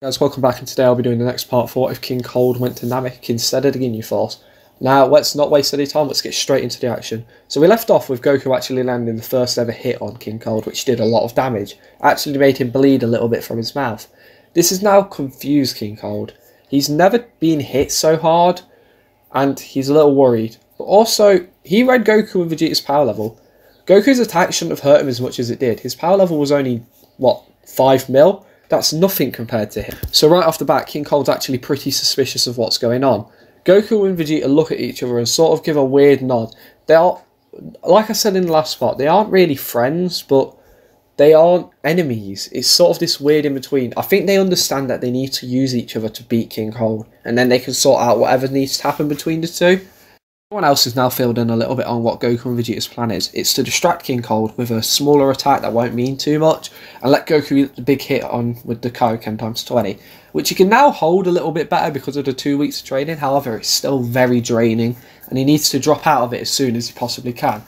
Guys, welcome back, and today I'll be doing the next part for what if King Cold went to Namek instead of the Ginyu Force. Now, let's not waste any time, let's get straight into the action. So we left off with Goku actually landing the first ever hit on King Cold, which did a lot of damage. Actually made him bleed a little bit from his mouth. This has now confused King Cold. He's never been hit so hard, and he's a little worried. But also, he read Goku and Vegeta's power level. Goku's attack shouldn't have hurt him as much as it did. His power level was only, what, 5 mil? That's nothing compared to him. So right off the bat, King Cold's actually pretty suspicious of what's going on. Goku and Vegeta look at each other and sort of give a weird nod. They are, like I said in the last part, they aren't really friends, but they aren't enemies. It's sort of this weird in between. I think they understand that they need to use each other to beat King Cold, and then they can sort out whatever needs to happen between the two. Everyone else is now filled in a little bit on what Goku and Vegeta's plan is. It's to distract King Cold with a smaller attack that won't mean too much, and let Goku get the big hit on with the Kaioken times 20, which he can now hold a little bit better because of the 2 weeks of training. However, it's still very draining, and he needs to drop out of it as soon as he possibly can.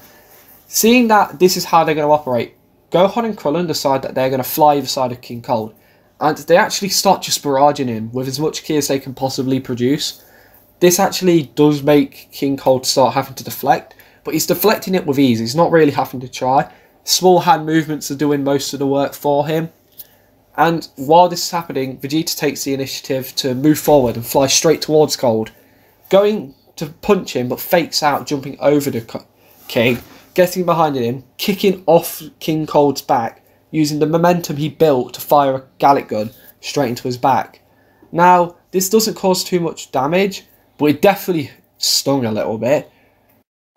Seeing that this is how they're going to operate, Gohan and Krillin decide that they're going to fly either side of King Cold, and they actually start just barraging him with as much ki as they can possibly produce. This actually does make King Cold start having to deflect, but he's deflecting it with ease. He's not really having to try. Small hand movements are doing most of the work for him. And while this is happening, Vegeta takes the initiative to move forward and fly straight towards Cold, going to punch him but fakes out, jumping over the King, getting behind him, kicking off King Cold's back, using the momentum he built to fire a Gallic gun straight into his back. Now, this doesn't cause too much damage, but it definitely stung a little bit.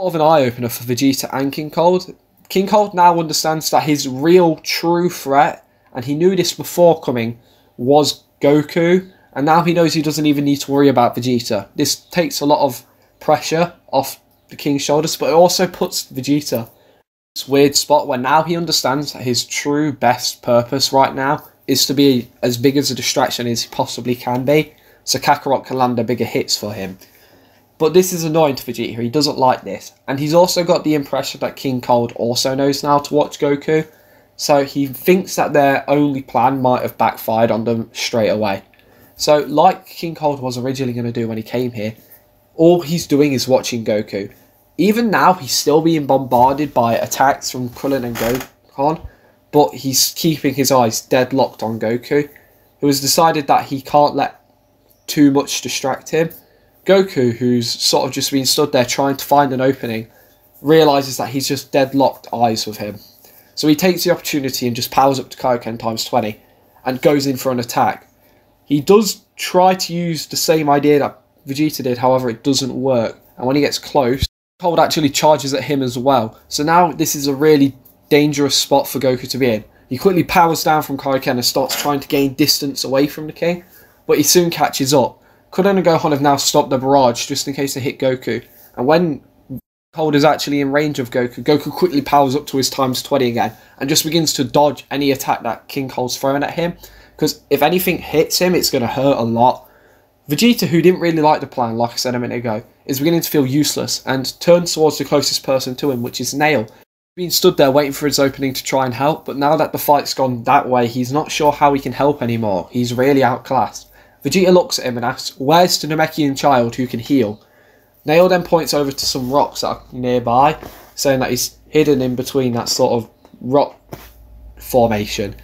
Sort of an eye-opener for Vegeta and King Cold. King Cold now understands that his real, true threat, and he knew this before coming, was Goku, and now he knows he doesn't even need to worry about Vegeta. This takes a lot of pressure off the King's shoulders, but it also puts Vegeta in this weird spot where now he understands that his true best purpose right now is to be as big as a distraction as he possibly can be, so Kakarot can land the bigger hits for him. But this is annoying to Vegeta, he doesn't like this. And he's also got the impression that King Cold also knows now to watch Goku, so he thinks that their only plan might have backfired on them straight away. So like King Cold was originally going to do when he came here, all he's doing is watching Goku. Even now, he's still being bombarded by attacks from Krillin and Gohan, but he's keeping his eyes deadlocked on Goku, who has decided that he can't let too much distract him. Goku, who's sort of just been stood there trying to find an opening, realises that he's just deadlocked eyes with him. So he takes the opportunity and just powers up to Kaioken times 20 and goes in for an attack. He does try to use the same idea that Vegeta did, however it doesn't work, and when he gets close, Cold actually charges at him as well. So now this is a really dangerous spot for Goku to be in. He quickly powers down from Kaioken and starts trying to gain distance away from the King, but he soon catches up. Krillin and Gohan have now stopped the barrage just in case they hit Goku, and when Cold is actually in range of Goku, Goku quickly powers up to his times 20 again and just begins to dodge any attack that King Cold's throwing at him, because if anything hits him, it's going to hurt a lot. Vegeta, who didn't really like the plan, like I said a minute ago, is beginning to feel useless and turns towards the closest person to him, which is Nail. He's been stood there waiting for his opening to try and help, but now that the fight's gone that way, he's not sure how he can help anymore. He's really outclassed. Vegeta looks at him and asks, "Where's the Namekian child who can heal?" Nail then points over to some rocks that are nearby, saying that he's hidden in between that sort of rock formation.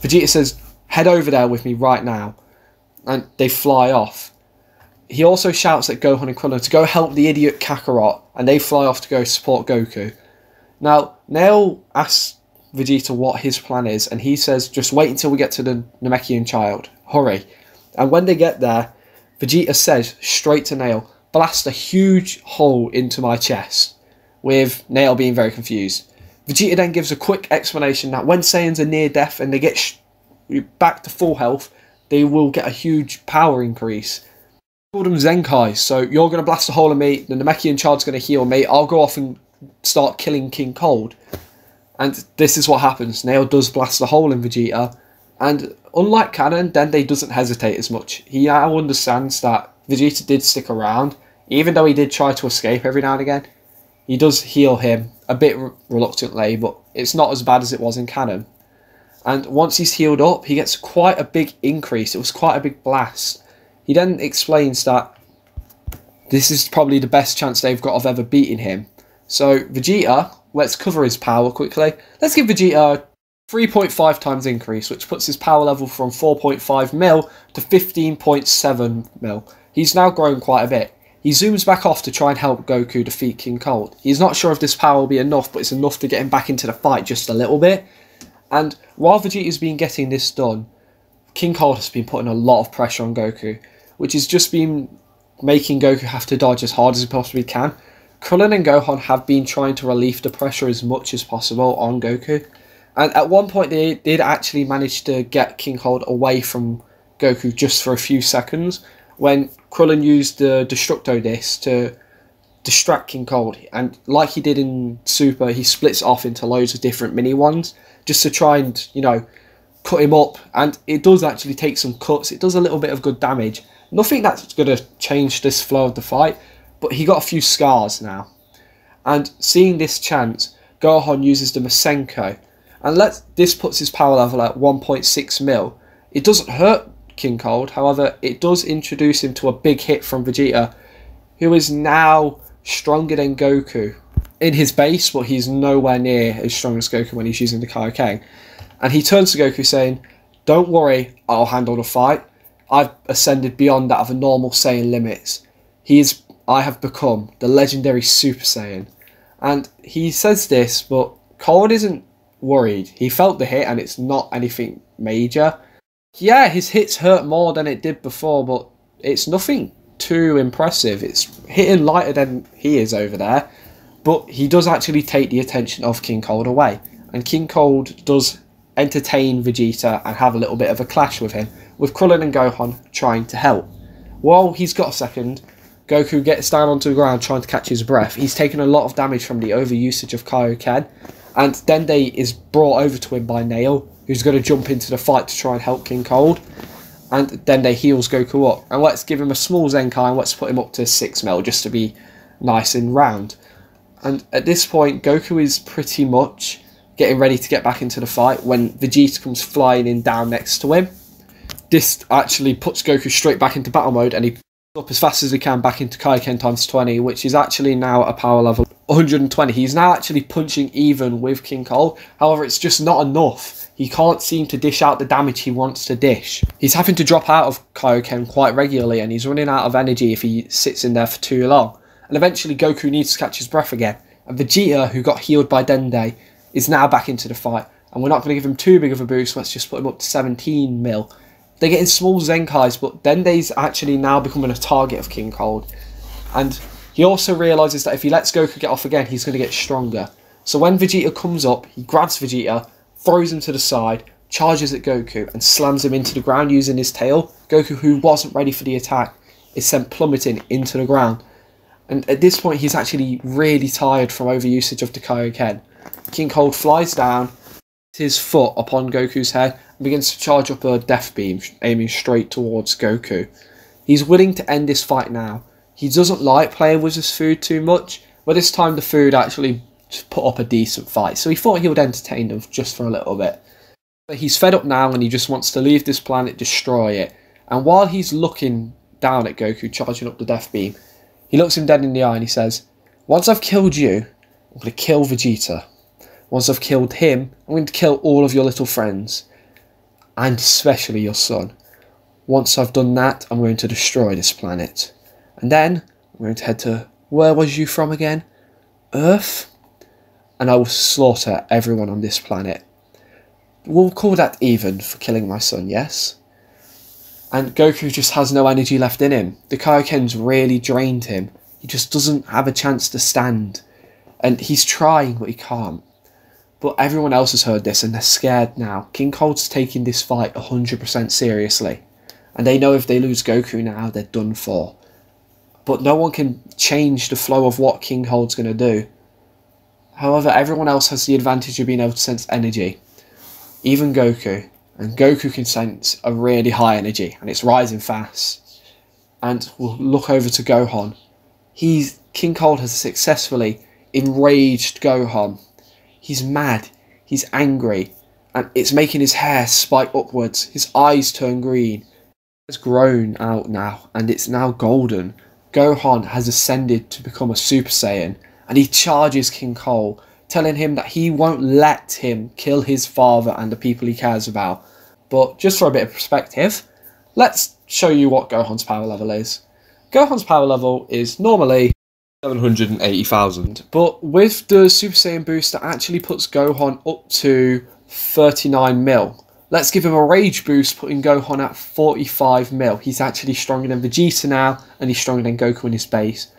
Vegeta says, "Head over there with me right now," and they fly off. He also shouts at Gohan and Krillin to go help the idiot Kakarot, and they fly off to go support Goku. Now, Nail asks Vegeta what his plan is, and he says, "Just wait until we get to the Namekian child. Hurry." And when they get there, Vegeta says straight to Nail, "Blast a huge hole into my chest," with Nail being very confused. Vegeta then gives a quick explanation that when Saiyans are near death and they get back to full health, they will get a huge power increase. Call them Zenkai, so you're going to blast a hole in me, the Namekian child's going to heal me, I'll go off and start killing King Cold. And this is what happens. Nail does blast a hole in Vegeta, and unlike Canon, Dende doesn't hesitate as much. He now understands that Vegeta did stick around, even though he did try to escape every now and again. He does heal him, a bit reluctantly, but it's not as bad as it was in Canon. And once he's healed up, he gets quite a big increase. It was quite a big blast. He then explains that this is probably the best chance they've got of ever beating him. So Vegeta, let's cover his power quickly. Let's give Vegeta 3.5 times increase, which puts his power level from 4.5 mil to 15.7 mil. He's now grown quite a bit. He zooms back off to try and help Goku defeat King Cold. He's not sure if this power will be enough, but it's enough to get him back into the fight just a little bit. And while Vegeta's been getting this done, King Cold has been putting a lot of pressure on Goku, which has just been making Goku have to dodge as hard as he possibly can. Krillin and Gohan have been trying to relieve the pressure as much as possible on Goku. And at one point they did actually manage to get King Cold away from Goku just for a few seconds, when Krillin used the Destructo Disc to distract King Cold. And like he did in Super, he splits off into loads of different mini ones, just to try and, you know, cut him up. And it does actually take some cuts. It does a little bit of good damage. Nothing that's going to change this flow of the fight, but he got a few scars now. And seeing this chance, Gohan uses the Masenko. And this puts his power level at 1.6 mil. It doesn't hurt King Cold, however, it does introduce him to a big hit from Vegeta, who is now stronger than Goku in his base, but he's nowhere near as strong as Goku when he's using the Kaioken. And he turns to Goku saying, "Don't worry, I'll handle the fight. I've ascended beyond that of a normal Saiyan limits. I have become the legendary Super Saiyan." And he says this, but Cold isn't worried. He felt the hit and it's not anything major. Yeah, his hits hurt more than it did before, but it's nothing too impressive. It's hitting lighter than he is over there, but he does actually take the attention of King Cold away. And King Cold does entertain Vegeta and have a little bit of a clash with him, with Krillin and Gohan trying to help. While he's got a second, Goku gets down onto the ground trying to catch his breath. He's taken a lot of damage from the overusage of Kaioken, and Dende is brought over to him by Nail, who's going to jump into the fight to try and help King Cold. And Dende heals Goku up. And let's give him a small Zenkai and let's put him up to 6 mil just to be nice and round. And at this point, Goku is pretty much getting ready to get back into the fight when Vegeta comes flying in down next to him. This actually puts Goku straight back into battle mode, and he up as fast as he can back into Kaioken times 20, which is actually now a power level 120. He's now actually punching even with King Cold. However, it's just not enough. He can't seem to dish out the damage he wants to dish. He's having to drop out of Kaioken quite regularly, and he's running out of energy if he sits in there for too long. And eventually Goku needs to catch his breath again. And Vegeta, who got healed by Dende, is now back into the fight. And we're not going to give him too big of a boost. Let's just put him up to 17 mil. They're getting small Zenkais, but Dende's actually now becoming a target of King Cold. And he also realises that if he lets Goku get off again, he's going to get stronger. So when Vegeta comes up, he grabs Vegeta, throws him to the side, charges at Goku, and slams him into the ground using his tail. Goku, who wasn't ready for the attack, is sent plummeting into the ground. And at this point, he's actually really tired from overusage of the Kaioken. King Cold flies down, his foot upon Goku's head, and begins to charge up a death beam, aiming straight towards Goku. He's willing to end this fight now. He doesn't like playing with his food too much, but this time the food actually put up a decent fight, so he thought he would entertain them just for a little bit. But he's fed up now and he just wants to leave this planet, destroy it. And while he's looking down at Goku charging up the death beam, he looks him dead in the eye and he says, "Once I've killed you, I'm going to kill Vegeta. Once I've killed him, I'm going to kill all of your little friends, and especially your son. Once I've done that, I'm going to destroy this planet. And then, I'm going to head to, where was you from again? Earth? And I will slaughter everyone on this planet. We'll call that even for killing my son, yes?" And Goku just has no energy left in him. The Kaioken's really drained him. He just doesn't have a chance to stand. And he's trying, but he can't. But everyone else has heard this and they're scared now. King Cold's taking this fight 100% seriously. And they know if they lose Goku now, they're done for. But no one can change the flow of what King Cold's going to do. However, everyone else has the advantage of being able to sense energy. Even Goku. And Goku can sense a really high energy, and it's rising fast. And we'll look over to Gohan. King Cold has successfully enraged Gohan. He's mad, he's angry, and it's making his hair spike upwards. His eyes turn green. It's grown out now, and it's now golden. Gohan has ascended to become a Super Saiyan, and he charges King Cold, telling him that he won't let him kill his father and the people he cares about. But just for a bit of perspective, let's show you what Gohan's power level is. Gohan's power level is normally 780,000, but with the Super Saiyan boost that actually puts Gohan up to 39 mil. Let's give him a rage boost, putting Gohan at 45 mil. He's actually stronger than Vegeta now, and he's stronger than Goku in his base.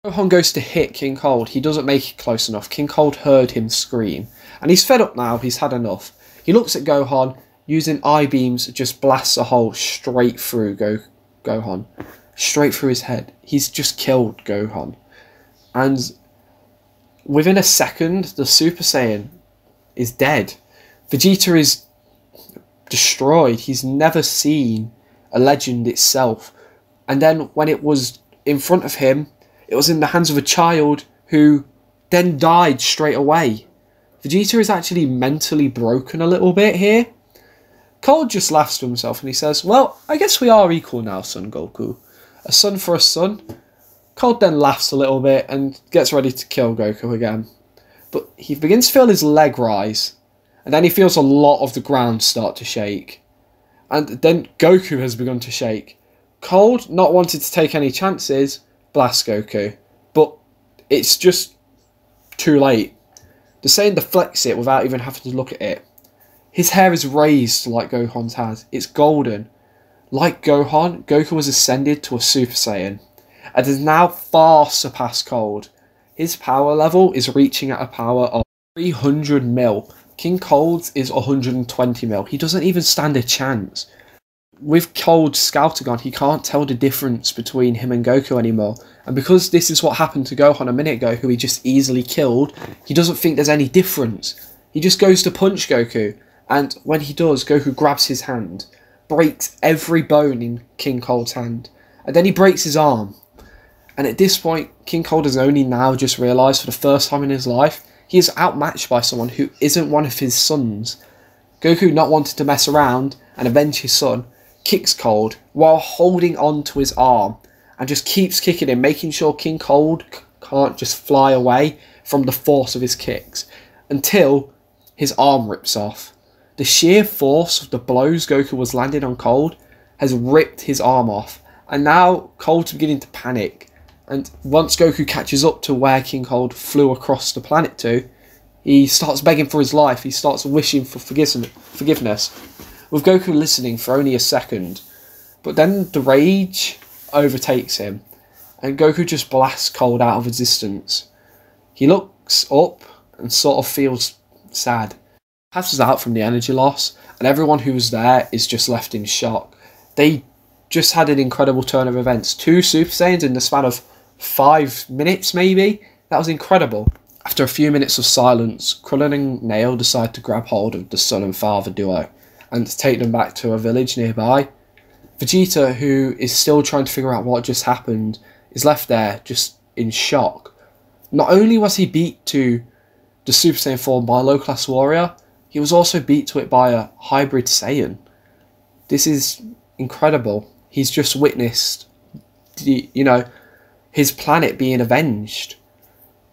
Gohan goes to hit King Cold. He doesn't make it close enough. King Cold heard him scream, and he's fed up now. He's had enough. He looks at Gohan, using I-beams, just blasts a hole straight through Gohan. Straight through his head. He's just killed Gohan. And within a second, the Super Saiyan is dead. Vegeta is destroyed. He's never seen a legend itself. And then when it was in front of him, it was in the hands of a child who then died straight away. Vegeta is actually mentally broken a little bit here. Cold just laughs to himself and he says, well, I guess we are equal now, Son Goku. A son for a son. Cold then laughs a little bit and gets ready to kill Goku again. But he begins to feel his leg rise. And then he feels a lot of the ground start to shake. And then Goku has begun to shake. Cold, not wanting to take any chances, blasts Goku. But it's just too late. The Saiyan deflects it without even having to look at it. His hair is raised like Gohan's has. It's golden. Like Gohan, Goku was ascended to a Super Saiyan, and has now far surpassed Cold. His power level is reaching at a power of 300 mil. King Cold's is 120 mil. He doesn't even stand a chance. With Cold Scouting, he can't tell the difference between him and Goku anymore. And because this is what happened to Gohan a minute ago, who he just easily killed, he doesn't think there's any difference. He just goes to punch Goku. And when he does, Goku grabs his hand, breaks every bone in King Cold's hand, and then he breaks his arm. And at this point, King Cold has only now just realised for the first time in his life, he is outmatched by someone who isn't one of his sons. Goku, not wanting to mess around and avenge his son, kicks Cold while holding on to his arm, and just keeps kicking him, making sure King Cold can't just fly away from the force of his kicks, until his arm rips off. The sheer force of the blows Goku was landing on Cold has ripped his arm off, and now Cold's beginning to panic. And once Goku catches up to where King Cold flew across the planet to, he starts begging for his life. He starts wishing for forgiveness, with Goku listening for only a second. But then the rage overtakes him, and Goku just blasts Cold out of existence. He looks up and sort of feels sad. Passes out from the energy loss, and everyone who was there is just left in shock. They just had an incredible turn of events. 2 Super Saiyans in the span of 5 minutes, maybe? That was incredible. After a few minutes of silence, Krillin and Nail decide to grab hold of the son and father duo and take them back to a village nearby. Vegeta, who is still trying to figure out what just happened, is left there just in shock. Not only was he beat to the Super Saiyan form by a low-class warrior, he was also beat to it by a hybrid Saiyan. This is incredible. He's just witnessed, his planet being avenged.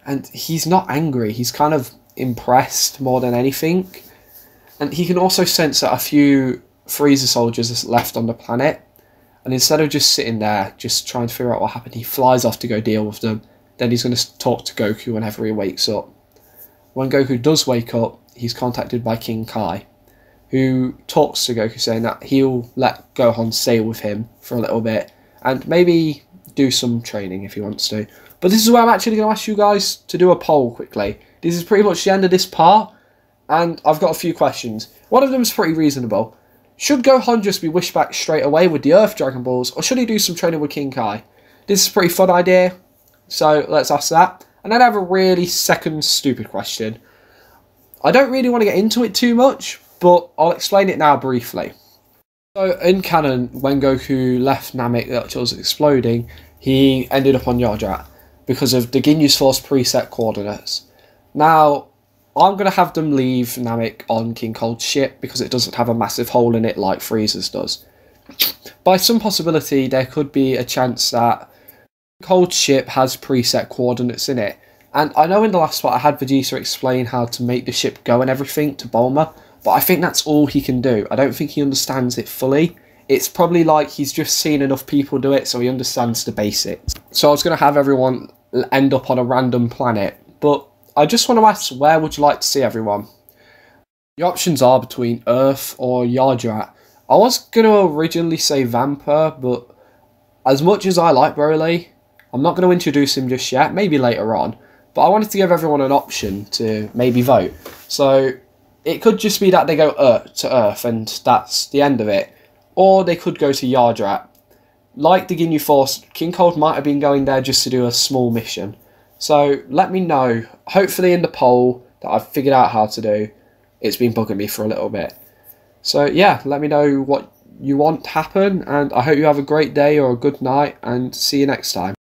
And he's not angry. He's kind of impressed more than anything. And he can also sense that a few Frieza soldiers are left on the planet. And instead of just sitting there, just trying to figure out what happened, he flies off to go deal with them. Then he's going to talk to Goku whenever he wakes up. When Goku does wake up, he's contacted by King Kai, who talks to Goku saying that he'll let Gohan stay with him for a little bit and maybe do some training if he wants to. But this is where I'm actually going to ask you guys to do a poll quickly. This is pretty much the end of this part, and I've got a few questions. One of them is pretty reasonable. Should Gohan just be wished back straight away with the Earth Dragon Balls, or should he do some training with King Kai? This is a pretty fun idea, so let's ask that. And then I have a really second stupid question. I don't really want to get into it too much, but I'll explain it now briefly. So in canon, when Goku left Namek that was exploding, he ended up on Yardrat because of the Ginyu's Force preset coordinates. Now, I'm going to have them leave Namek on King Cold's ship because it doesn't have a massive hole in it like Freezer's does. By some possibility, there could be a chance that Cold's ship has preset coordinates in it. And I know in the last part I had Vegeta explain how to make the ship go and everything to Bulma, but I think that's all he can do. I don't think he understands it fully. It's probably like he's just seen enough people do it, so he understands the basics. So I was going to have everyone end up on a random planet, but I just want to ask, where would you like to see everyone? The options are between Earth or Yardrat. I was going to originally say Vampire, but as much as I like Broly, I'm not going to introduce him just yet, maybe later on. But I wanted to give everyone an option to maybe vote. So it could just be that they go to Earth and that's the end of it. Or they could go to Yardrat. Like the Ginyu Force, King Cold might have been going there just to do a small mission. So let me know, hopefully in the poll that I've figured out how to do. It's been bugging me for a little bit. So yeah, let me know what you want to happen, and I hope you have a great day or a good night, and see you next time.